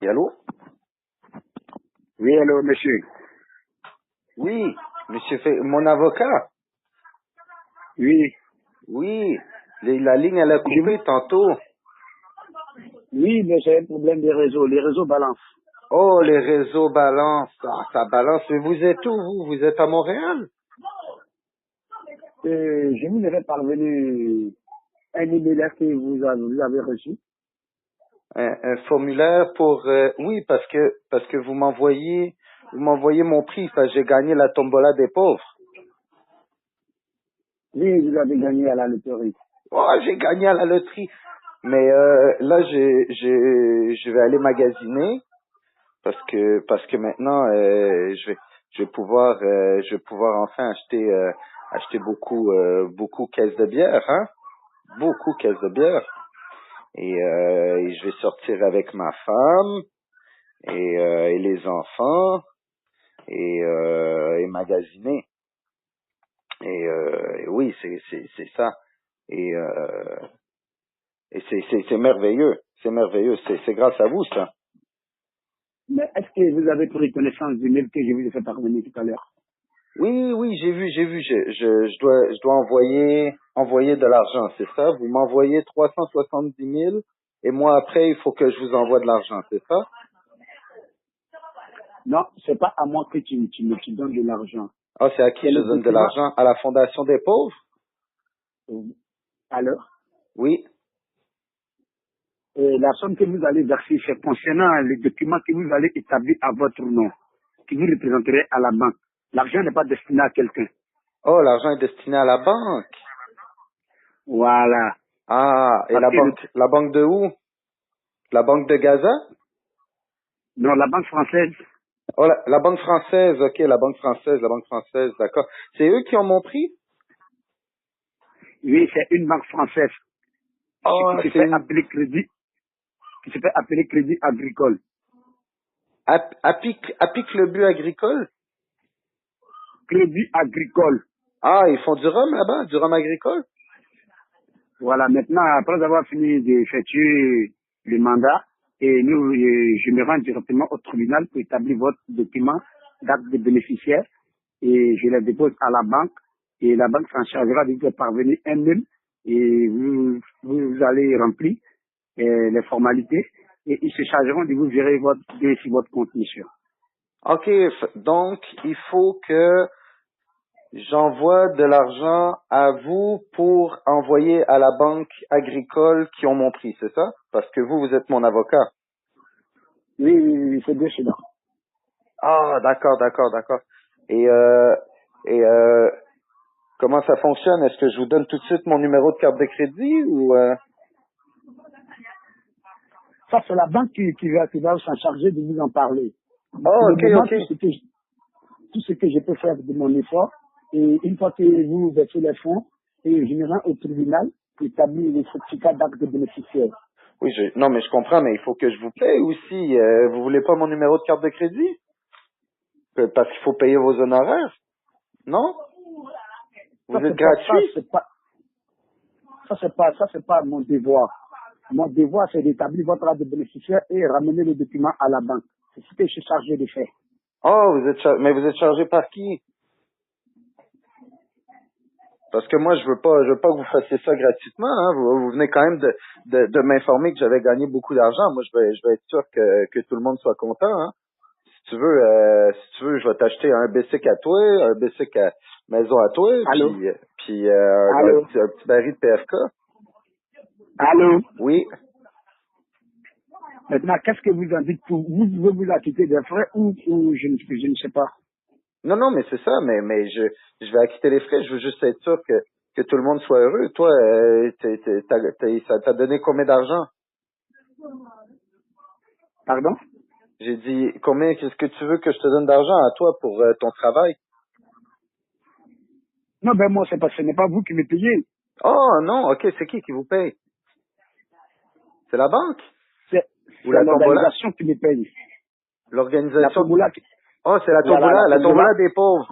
Et allô? Oui, allô, monsieur. Oui, mon avocat. Oui. Oui, la ligne elle a Je coupé tantôt. Oui, mais j'ai un problème de réseau. Les réseaux balancent. Oh, les réseaux balancent. Ah, ça balance. Mais vous êtes où, vous? Vous êtes à Montréal? Je vous avais parvenu un email que vous avez reçu. Un formulaire pour... oui, parce que vous m'envoyez mon prix. Ça, j'ai gagné la tombola des pauvres. Oui, vous avez gagné à la loterie. Oh, j'ai gagné à la loterie. Mais là, je vais aller magasiner parce que maintenant, je vais pouvoir enfin acheter beaucoup caisses de bière, hein, beaucoup caisses de bière. Et je vais sortir avec ma femme et les enfants et magasiner. Et oui, c'est ça. Et c'est merveilleux, c'est grâce à vous ça. Mais est-ce que vous avez pris connaissance du mail que je vous ai fait parvenir tout à l'heure? Oui, j'ai vu, je dois envoyer de l'argent, c'est ça? Vous m'envoyez 370 000 et moi après, il faut que je vous envoie de l'argent, c'est ça? Non, c'est pas à moi que tu donnes de l'argent. Ah, c'est à qui C'est je le donne de document. l'argent? À la Fondation des pauvres? Alors, Oui. la somme que vous allez verser, c'est concernant les documents que vous allez établir à votre nom, que vous représenterez à la banque. L'argent n'est pas destiné à quelqu'un. Oh, l'argent est destiné à la banque. Voilà. Ah, et Parce que la banque de où? La banque de Gaza? non, la banque française, Oh, la banque française, ok, la banque française, d'accord. C'est eux qui ont mon prix? oui, c'est une banque française Oh, qui se c'est fait une appeler crédit, qui se fait appeler crédit agricole. Apic le but agricole? Crédit agricole. Ah, ils font du rhum là-bas, du rhum agricole? Voilà, maintenant, après avoir fini d'effectuer le mandat, et nous, je me rends directement au tribunal pour établir votre document d'acte de bénéficiaire et je le dépose à la banque et la banque s'en chargera de vous faire parvenir un mail et vous allez remplir les formalités et ils se chargeront de vous gérer sur votre compte, monsieur. Ok, donc il faut que j'envoie de l'argent à vous pour envoyer à la banque agricole qui ont mon prix, c'est ça? Parce que vous êtes mon avocat. Oui, oui, oui, c'est bien cela. Ah, d'accord. Et comment ça fonctionne? Est-ce que je vous donne tout de suite mon numéro de carte de crédit ou Ça, c'est la banque qui va s'en charger de vous en parler. Pour Oh, le moment, ok. tout ce que je peux faire de mon effort, et une fois que vous versez les fonds, et je me rends au tribunal pour établir le certificat d'acte de bénéficiaire. Oui, non, mais je comprends, mais il faut que je vous paye aussi. Vous voulez pas mon numéro de carte de crédit? Parce qu'il faut payer vos honoraires, non? Vous Ça, êtes gratuit? ça, c'est pas mon devoir. Mon devoir, c'est d'établir votre acte de bénéficiaire et ramener les documents à la banque. C'est ce que je suis chargé de faire. Oh, mais vous êtes chargé par qui? Parce que moi, je veux pas que vous fassiez ça gratuitement, hein. Vous venez quand même de m'informer que j'avais gagné beaucoup d'argent. Moi, je vais être sûr que tout le monde soit content, hein. Si tu veux, je vais t'acheter un bicycle à toi, un bicycle à maison à toi, Allô? puis Allô? un petit baril de PFK. Allô? Oui. Maintenant, qu'est-ce que vous en dites pour vous pouvez vous acquitter des frais ou je ne sais pas. Non, mais c'est ça, mais je vais acquitter les frais. Je veux juste être sûr que tout le monde soit heureux. Toi, ça t'a donné combien d'argent? Pardon? J'ai dit, qu'est-ce que tu veux que je te donne d'argent à toi pour ton travail? Non, ben moi, c'est parce que ce n'est pas vous qui me payez. Oh, non, ok, c'est qui vous paye? C'est la banque? C'est Ou c'est la tombola? l'organisation qui me paye. La L'organisation? tombola, Oh, c'est voilà, la tombola des pauvres.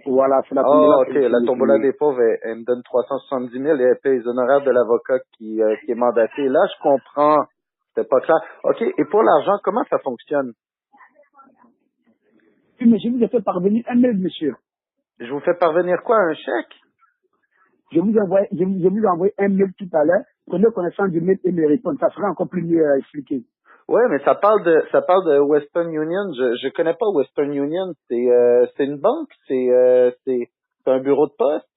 voilà, c'est la tombola Oh, ok, qui la me tombola paye. des pauvres, elle me donne 370 000 et elle paye les honoraires de l'avocat qui est mandaté. Là, je comprends. C'était pas clair. OK. Et pour l'argent, comment ça fonctionne? Oui, mais je vous ai fait parvenir un mail, monsieur. Je vous fais parvenir quoi? Un chèque? Je vous ai envoyé un mail tout à l'heure. Prenez connaissance du mail et me répondre. Ça sera encore plus mieux à expliquer. Ouais, mais ça parle de Western Union. Je connais pas Western Union. C'est une banque? C'est un bureau de poste?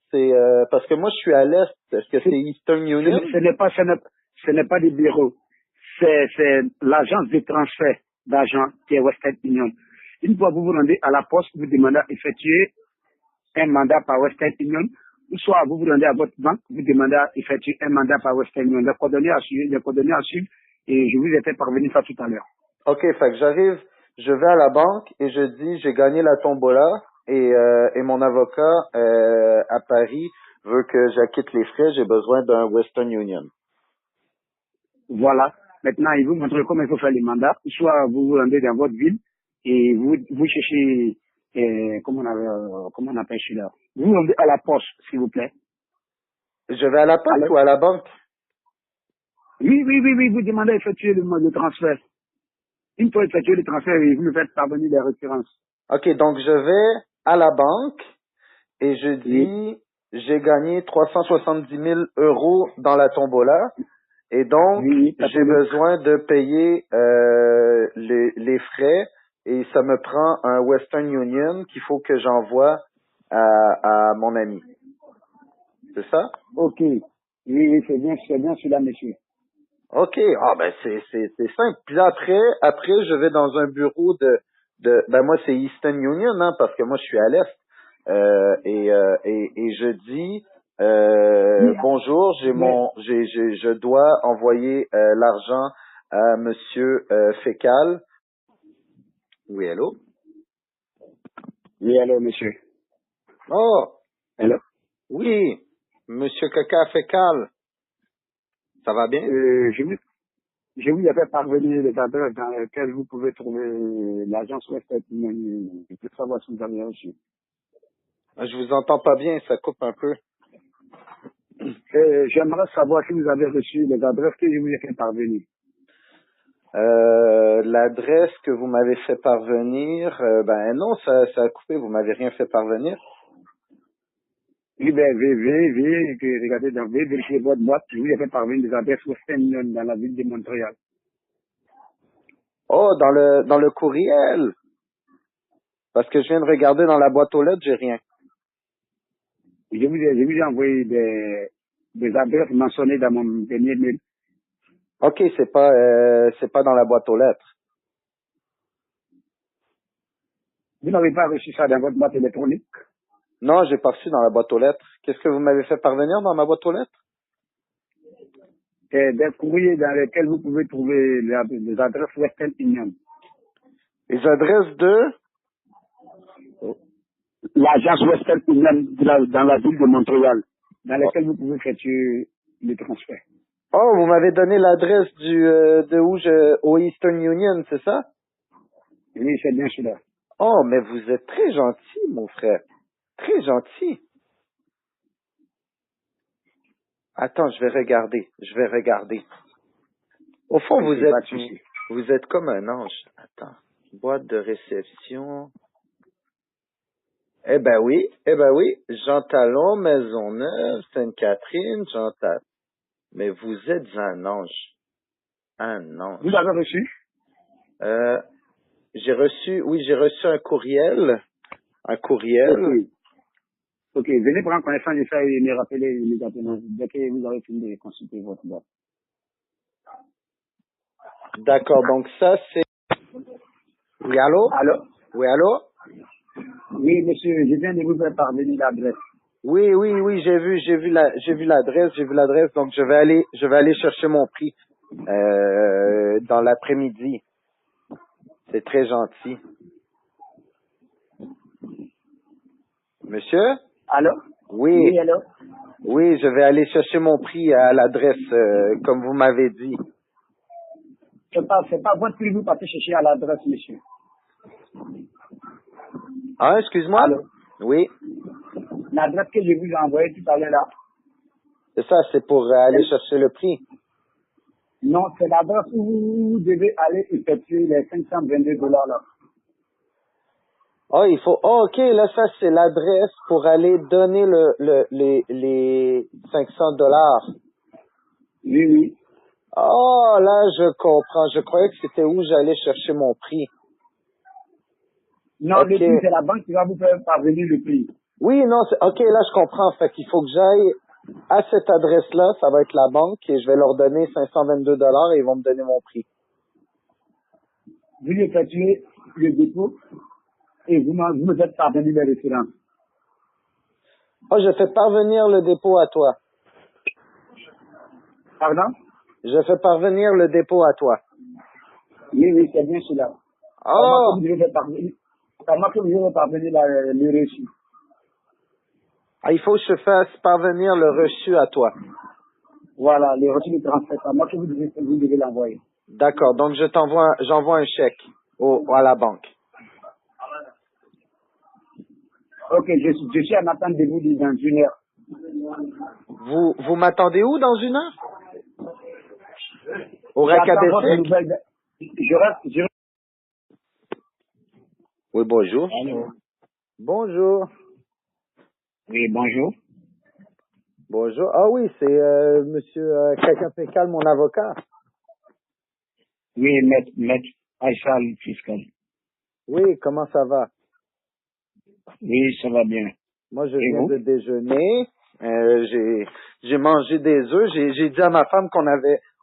Parce que moi, je suis à l'Est. Est-ce que c'est Eastern Union? Ce n'est pas des bureaux. C'est l'agence de transfert d'argent qui est Western Union. Une fois que vous vous rendez à la poste, vous demandez à effectuer un mandat par Western Union, ou soit vous vous rendez à votre banque, vous demandez à effectuer un mandat par Western Union. Les coordonnées à suivre, et je vous ai fait parvenir ça tout à l'heure. OK, fait que j'arrive, je vais à la banque et je dis j'ai gagné la tombola et mon avocat à Paris veut que j'acquitte les frais, j'ai besoin d'un Western Union. Voilà. Maintenant, il vous montre comment il faut faire les mandats. Soit vous vous rendez dans votre ville et vous cherchez, comment on appelle celui-là. Vous vous rendez à la poste, s'il vous plaît. Je vais à la poste Alors, ou à la banque? oui, vous demandez à effectuer le transfert. Une fois effectué le transfert, vous me faites parvenir les références. OK, donc je vais à la banque et je Oui. dis j'ai gagné 370 000 € dans la tombola et donc Oui, j'ai besoin de payer les frais et ça me prend un Western Union qu'il faut que j'envoie à mon ami. C'est ça? OK. Oui, c'est bien celui-là, monsieur. OK. Ah ben c'est simple. Puis là, après je vais dans un bureau ben moi c'est Eastern Union hein, parce que moi je suis à l'est. Et je dis bonjour, je dois envoyer l'argent à monsieur Fécal. Oui, allô? Oui, alors, monsieur. Oh, Alors, oui, monsieur Caca Fécal. Ça va bien? je vous ai fait parvenir les adresses dans lesquelles vous pouvez trouver l'agence Western Union. Je peux savoir si vous avez reçu. Je vous entends pas bien, ça coupe un peu. J'aimerais savoir si vous avez reçu les adresses que je vous ai fait parvenir. L'adresse que vous m'avez fait parvenir, ben non, ça a coupé, vous m'avez rien fait parvenir. Oui, ben, regardez dans vérifiez votre boîte, je vous ai fait parvenir des adresses Western Union dans la ville de Montréal. Oh, dans le courriel. Parce que je viens de regarder dans la boîte aux lettres, j'ai rien. Je vous ai envoyé des adresses mentionnées dans mon dernier mail. OK, c'est pas dans la boîte aux lettres. Vous n'avez pas reçu ça dans votre boîte électronique? Non, j'ai pas reçu dans la boîte aux lettres. Qu'est-ce que vous m'avez fait parvenir dans ma boîte aux lettres? Des courriers dans lesquels vous pouvez trouver les adresses Western Union. Les adresses de... L'agence Western Union dans la ville de Montréal, dans lesquelles vous pouvez effectuer le transfert. Oh, vous m'avez donné l'adresse au Eastern Union, c'est ça? Oui, c'est bien cela. Oh, mais vous êtes très gentil, mon frère. Très gentil. Attends, je vais regarder. Au fond, vous êtes comme un ange. Attends. Boîte de réception. Eh ben oui. Jean Talon, Maisonneuve, Sainte-Catherine, Jean Talon. Mais vous êtes un ange. Un ange. Vous l'avez reçu? J'ai reçu un courriel. Ok, venez prendre connaissance de ça et me rappeler immédiatement dès que vous aurez fini de consulter votre boîte. D'accord, donc ça c'est... Oui, allô? Alors? Oui, allô? Oui, monsieur, je viens de vous faire parvenir l'adresse. Oui, j'ai vu l'adresse, donc je vais aller chercher mon prix dans l'après-midi. C'est très gentil. Monsieur? Alors? Oui. Oui, alors? Oui, je vais aller chercher mon prix à l'adresse comme vous m'avez dit. C'est pas votre prix, vous partez chercher à l'adresse, monsieur. Ah, excuse-moi? Alors? Oui. L'adresse que je vous ai envoyée tout à l'heure là. C'est ça, c'est pour aller chercher le prix. Non, c'est l'adresse où vous devez aller effectuer les $522 là. Oh, il faut, oh, ok, là, ça, c'est l'adresse pour aller donner les $500. Oui, oui. Oh, là, je comprends. Je croyais que c'était où j'allais chercher mon prix. Non, le Ok. prix, c'est la banque qui va vous faire parvenir le prix. Oui, non, ok, là, je comprends. Fait qu'il faut que j'aille à cette adresse-là, ça va être la banque, et je vais leur donner $522 et ils vont me donner mon prix. Vous effectuez le dépôt et vous me faites parvenir les références. Oh, je fais parvenir le dépôt à toi. Pardon? Je fais parvenir le dépôt à toi. Oui, oui, c'est bien cela. Comment que Oh! vous devez faire parvenir, comment que vous devez faire parvenir le reçu? Ah, il faut que je fasse parvenir le reçu à toi. Voilà, le reçu de transfert. Comment que vous devez l'envoyer? D'accord. Donc, j'envoie un chèque à la banque. Ok, je suis en attente de vous dans une heure. Vous m'attendez où dans une heure? Au J'attends votre Rakabessic? nouvelle. Je reste. Oui, bonjour. Allô? Bonjour. Oui, bonjour. Bonjour. Ah oui, c'est monsieur Kaka Pécal, mon avocat. Oui, maître Aïcha, le fiscal. Oui, comment ça va? Oui, ça va bien. Moi, je Et viens vous? de déjeuner. J'ai mangé des œufs. J'ai dit à ma femme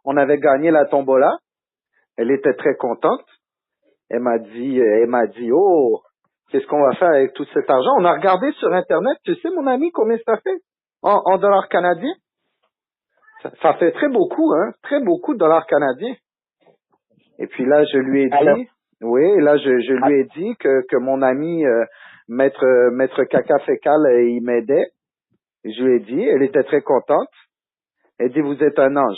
on avait gagné la tombola. Elle était très contente. Elle m'a dit, oh, qu'est-ce qu'on va faire avec tout cet argent? On a regardé sur Internet. Tu sais, mon ami, combien ça fait en dollars canadiens? Ça fait très beaucoup, hein? Très beaucoup de dollars canadiens. Et puis là, je lui ai Alors, dit, oui, là, je lui ai dit que mon ami, maître Caca Fécal, il m'aidait. Je lui ai dit, elle était très contente. Elle dit, vous êtes un ange.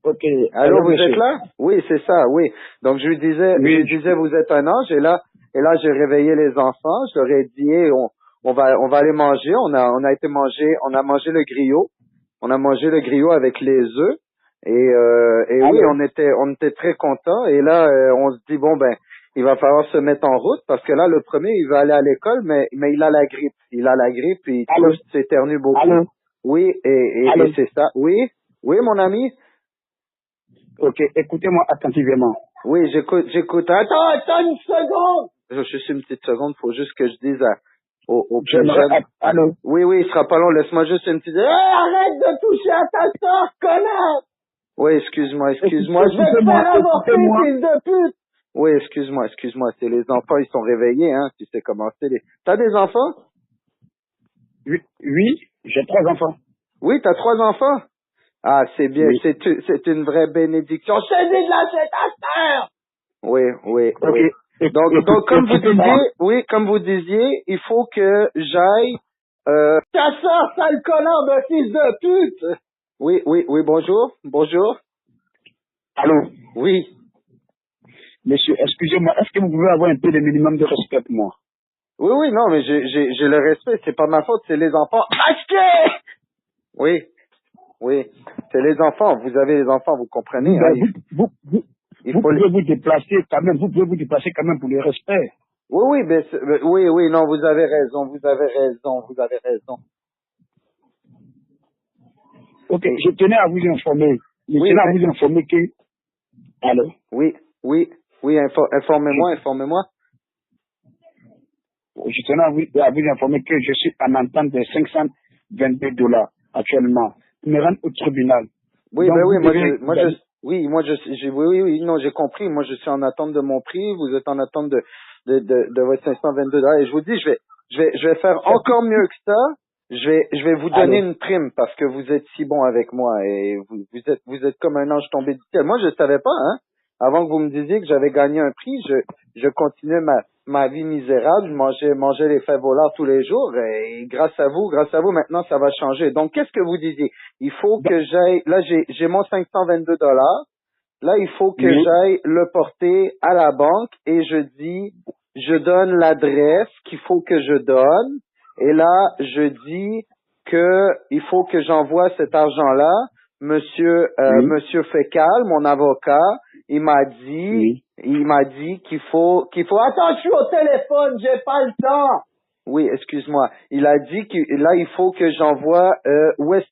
ok. Allô, Alors, vous êtes monsieur. là? Oui, c'est ça, oui. Donc, je lui Oui, disais, vous êtes un ange. Et là, j'ai réveillé les enfants. Je leur ai dit, hey, on va aller manger. On a été manger, on a mangé le griot. On a mangé le griot avec les œufs. Et oui, allô? on était très contents. Et là, on se dit, bon, ben, il va falloir se mettre en route parce que là, le premier, il va aller à l'école, mais il a la grippe. Il a la grippe, puis il Allô? tousse, s'éternue beaucoup. Allô? Oui, Allô? et c'est ça. Oui, oui, mon ami. Ok, écoutez-moi attentivement. Oui, j'écoute. Attends une seconde! Juste une petite seconde, faut juste que je dise aux plus J'aimerais... jeunes. Allô? Oui, il sera pas long, laisse-moi juste une petite... Hey, arrête de toucher à ta soeur, connard! Oui, excuse-moi, je vais te Écoutez-moi, faire avorter, écoutez-moi. fils de pute! Oui, excuse-moi, c'est les enfants, ils sont réveillés, hein, tu sais comment c'est. T'as des enfants? Oui, oui, j'ai 3 enfants. Oui, t'as 3 enfants? Ah, c'est bien, Oui. c'est une vraie bénédiction. Je te dis de lâcher ta sœur! Ok, Oui. Donc, écoutez-moi. comme vous disiez, il faut que j'aille, ta soeur, sale connard de fils de pute! Oui, bonjour. Allô? Oui. Monsieur, excusez-moi, est-ce que vous pouvez avoir un peu de minimum de respect pour moi? Oui, non, mais j'ai le respect, c'est pas ma faute, c'est les enfants. Achetez! Oui, c'est les enfants, vous avez les enfants, vous comprenez, hein, il Vous faut les... pouvez vous déplacer quand même, vous pouvez vous déplacer quand même pour le respect. Oui, oui, non, vous avez raison. Ok, Et, je tenais à vous informer. Je oui, tenais à vous informer que... Allô? oui, informez-moi. Je tenais à vous informer que je suis en entente de $522 actuellement. Je me rends au tribunal. Oui, Donc, ben vous oui, devez... oui, j'ai compris. Moi, je suis en attente de mon prix. Vous êtes en attente de votre $522. Et je vous dis, je vais faire encore mieux que ça. Je vais vous donner Allô? une prime parce que vous êtes si bon avec moi et vous êtes comme un ange tombé du ciel. Moi, je savais pas, hein. Avant que vous me disiez que j'avais gagné un prix, je continuais ma vie misérable. Je mangeais les fèves au lard tous les jours et grâce à vous, maintenant, ça va changer. Donc, qu'est-ce que vous disiez? Il faut que j'aille, là, j'ai mon $522. Là, il faut que Oui. j'aille le porter à la banque et je donne l'adresse qu'il faut que je donne. Et là, je dis que il faut que j'envoie cet argent-là Monsieur Fécal, mon avocat, il m'a dit qu'il faut, attends, je suis au téléphone, j'ai pas le temps. Oui, excuse-moi. Il a dit que là, il faut que j'envoie, où est-ce